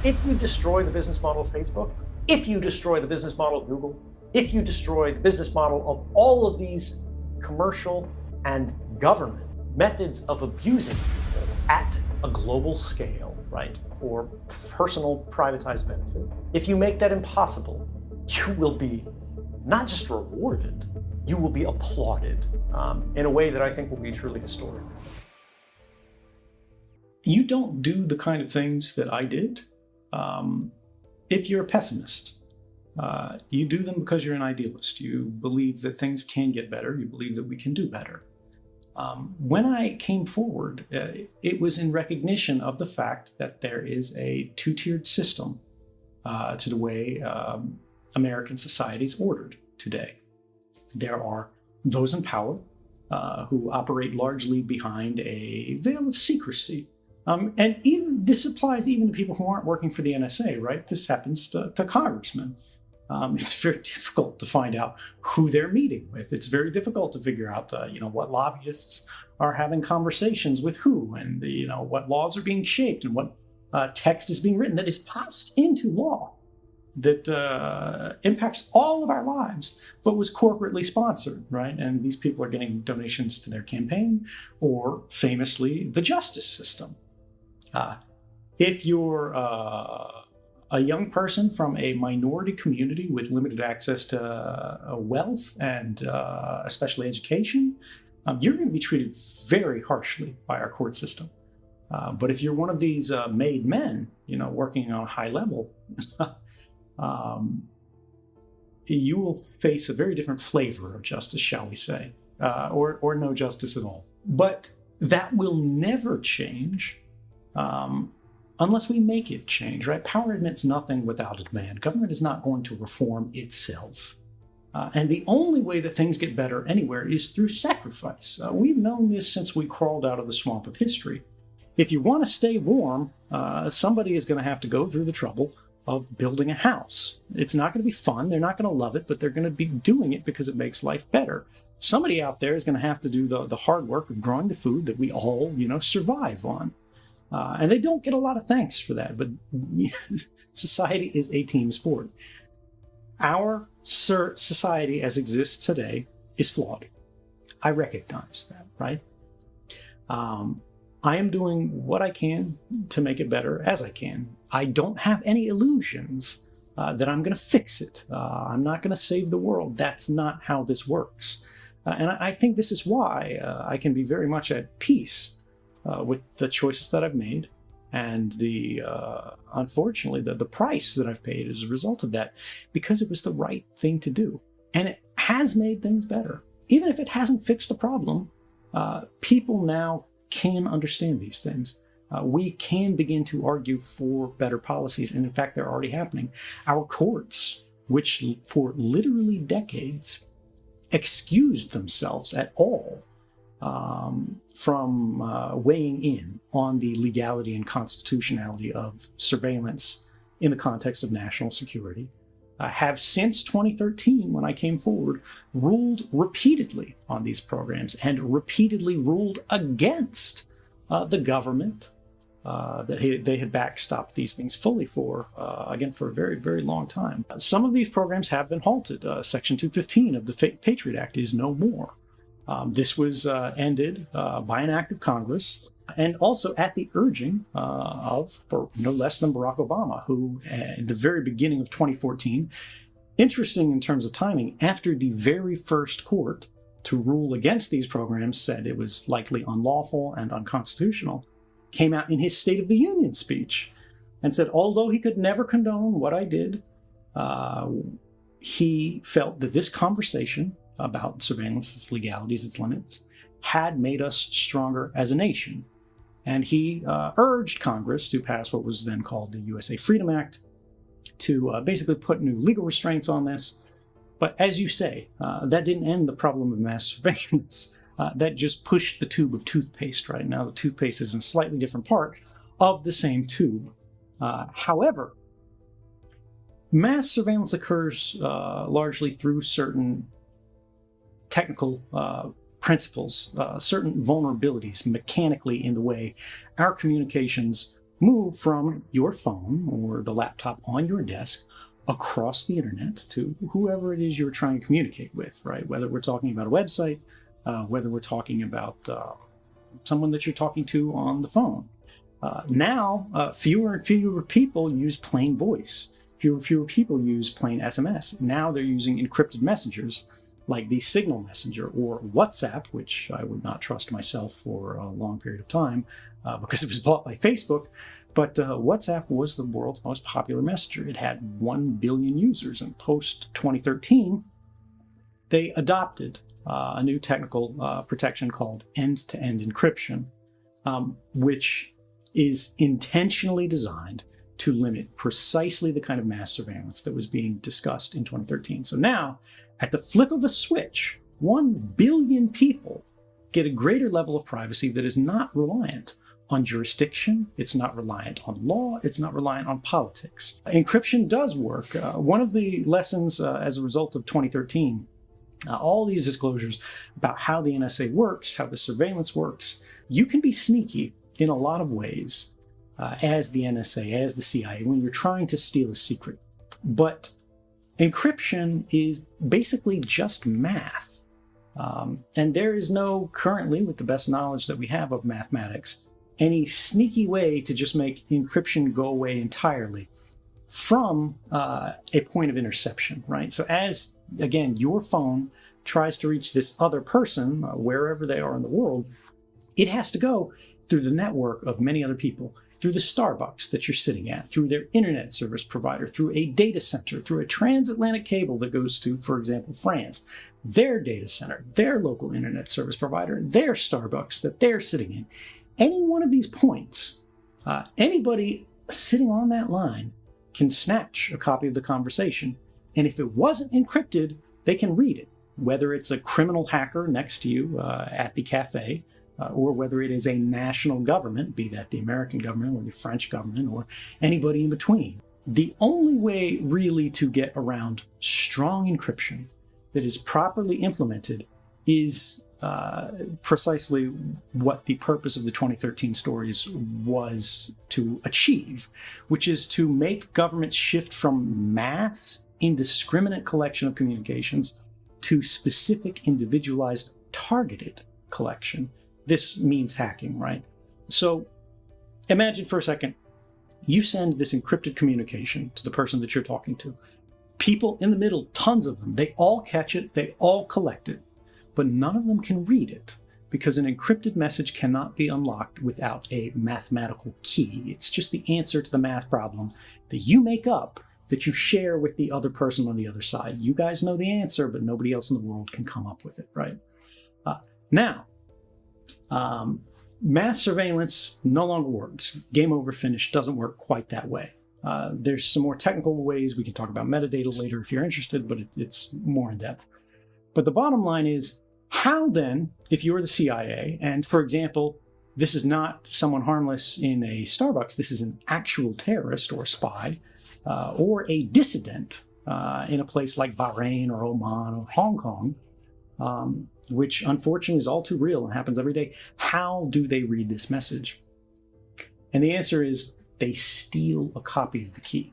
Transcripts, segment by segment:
If you destroy the business model of Facebook, if you destroy the business model of Google, if you destroy the business model of all of these commercial and government methods of abusing people at a global scale, right, for personal privatized benefit, if you make that impossible, you will be not just rewarded, you will be applauded in a way that I think will be truly historic. You don't do the kind of things that I did if you're a pessimist. You do them because you're an idealist. You believe that things can get better. You believe that we can do better. When I came forward, it was in recognition of the fact that there is a two-tiered system to the way American society is ordered today. There are those in power who operate largely behind a veil of secrecy. And even this applies even to people who aren't working for the NSA, right? This happens to congressmen. It's very difficult to find out who they're meeting with. It's very difficult to figure out, what lobbyists are having conversations with who, and what laws are being shaped, and what text is being written that is passed into law that impacts all of our lives, but was corporately sponsored, right? And these people are getting donations to their campaign, or famously, the justice system. If you're a young person from a minority community with limited access to wealth and especially education, you're going to be treated very harshly by our court system. But if you're one of these made men, working on a high level, you will face a very different flavor of justice, shall we say, or no justice at all. But that will never change unless we make it change, right? Power admits nothing without a demand. Government is not going to reform itself. And the only way that things get better anywhere is through sacrifice. We've known this since we crawled out of the swamp of history. If you want to stay warm, somebody is going to have to go through the trouble of building a house. It's not going to be fun. They're not going to love it, but they're going to be doing it because it makes life better. Somebody out there is going to have to do the hard work of growing the food that we all, survive on. And they don't get a lot of thanks for that, but society is a team sport. Our society as exists today is flawed. I recognize that, right? I am doing what I can to make it better as I can. I don't have any illusions that I'm going to fix it. I'm not going to save the world. That's not how this works. And I think this is why I can be very much at peace with the choices that I've made, and unfortunately, the price that I've paid as a result of that, because it was the right thing to do. And it has made things better. Even if it hasn't fixed the problem, people now can understand these things. We can begin to argue for better policies, and in fact, they're already happening. Our courts, which for literally decades excused themselves at all from weighing in on the legality and constitutionality of surveillance in the context of national security, have since 2013, when I came forward, ruled repeatedly on these programs and repeatedly ruled against the government that they had backstopped these things fully for, again, for a very, very long time. Some of these programs have been halted. Section 215 of the Patriot Act is no more. This was ended by an act of Congress, and also at the urging of no less than Barack Obama, who, at the very beginning of 2014, interesting in terms of timing, after the very first court to rule against these programs said it was likely unlawful and unconstitutional, came out in his State of the Union speech and said, although he could never condone what I did, he felt that this conversation about surveillance, its legalities, its limits, had made us stronger as a nation. And he urged Congress to pass what was then called the USA Freedom Act to basically put new legal restraints on this. But as you say, that didn't end the problem of mass surveillance. That just pushed the tube of toothpaste right now. The toothpaste is in a slightly different part of the same tube. However, mass surveillance occurs largely through certain technical principles, certain vulnerabilities mechanically in the way our communications move from your phone or the laptop on your desk across the internet to whoever it is you're trying to communicate with, right? Whether we're talking about a website, whether we're talking about someone that you're talking to on the phone. Now, fewer and fewer people use plain voice. Fewer and fewer people use plain SMS. Now they're using encrypted messengers like the Signal Messenger or WhatsApp, which I would not trust myself for a long period of time because it was bought by Facebook. But WhatsApp was the world's most popular messenger. It had 1 billion users, and post 2013, they adopted a new technical protection called end-to-end encryption, which is intentionally designed to limit precisely the kind of mass surveillance that was being discussed in 2013. So now, at the flip of a switch, 1 billion people get a greater level of privacy that is not reliant on jurisdiction, it's not reliant on law, it's not reliant on politics. Encryption does work. One of the lessons as a result of 2013, all these disclosures about how the NSA works, how the surveillance works, you can be sneaky in a lot of ways as the NSA, as the CIA, when you're trying to steal a secret. But encryption is basically just math. And there is no, currently, with the best knowledge that we have of mathematics, any sneaky way to just make encryption go away entirely from a point of interception, right? So as, again, your phone tries to reach this other person, wherever they are in the world, it has to go through the network of many other people, through the Starbucks that you're sitting at, through their internet service provider, through a data center, through a transatlantic cable that goes to, for example, France, their data center, their local internet service provider, their Starbucks that they're sitting in. Any one of these points, anybody sitting on that line can snatch a copy of the conversation, and if it wasn't encrypted, they can read it, whether it's a criminal hacker next to you at the cafe, or whether it is a national government, be that the American government or the French government or anybody in between. The only way really to get around strong encryption that is properly implemented is precisely what the purpose of the 2013 stories was to achieve, which is to make governments shift from mass, indiscriminate collection of communications to specific, individualized, targeted collection. This means hacking, right? So imagine for a second, you send this encrypted communication to the person that you're talking to. People in the middle, tons of them, they all catch it, they all collect it, but none of them can read it because an encrypted message cannot be unlocked without a mathematical key. It's just the answer to the math problem that you make up that you share with the other person on the other side. You guys know the answer, but nobody else in the world can come up with it, right? Mass surveillance no longer works. Game over, finish, doesn't work quite that way. There's some more technical ways. We can talk about metadata later if you're interested, but it's more in depth. But the bottom line is, how then, if you're the CIA, and for example, this is not someone harmless in a Starbucks, this is an actual terrorist or spy, or a dissident in a place like Bahrain or Oman or Hong Kong, which unfortunately is all too real and happens every day. How do they read this message? And the answer is they steal a copy of the key.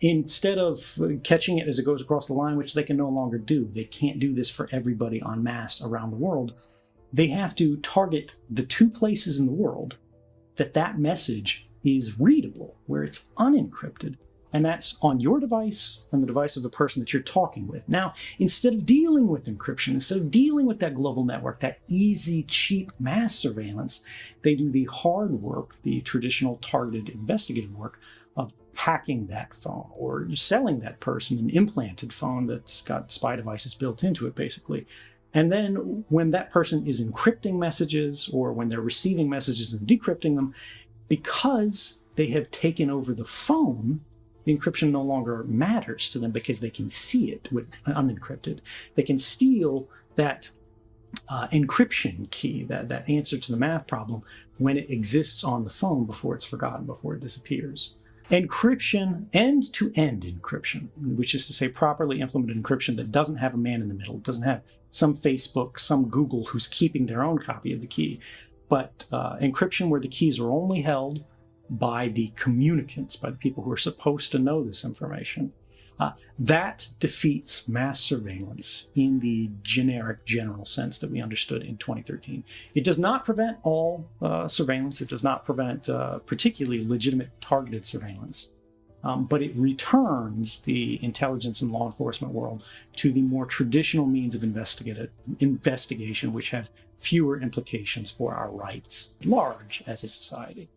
Instead of catching it as it goes across the line, which they can no longer do. They can't do this for everybody en masse around the world. They have to target the two places in the world that message is readable, where it's unencrypted. And that's on your device and the device of the person that you're talking with. Now, instead of dealing with encryption, instead of dealing with that global network, that easy, cheap mass surveillance, they do the hard work, the traditional targeted investigative work of hacking that phone or selling that person an implanted phone that's got spy devices built into it, basically. And then when that person is encrypting messages or when they're receiving messages and decrypting them, because they have taken over the phone, the encryption no longer matters to them because they can see it with unencrypted. They can steal that encryption key, that answer to the math problem, when it exists on the phone before it's forgotten, before it disappears. Encryption, end-to-end encryption, which is to say properly implemented encryption that doesn't have a man in the middle, doesn't have some Facebook, some Google who's keeping their own copy of the key, but encryption where the keys are only held by the communicants, by the people who are supposed to know this information, that defeats mass surveillance in the generic, general sense that we understood in 2013. It does not prevent all surveillance. It does not prevent particularly legitimate targeted surveillance. But it returns the intelligence and law enforcement world to the more traditional means of investigation, which have fewer implications for our rights at large as a society.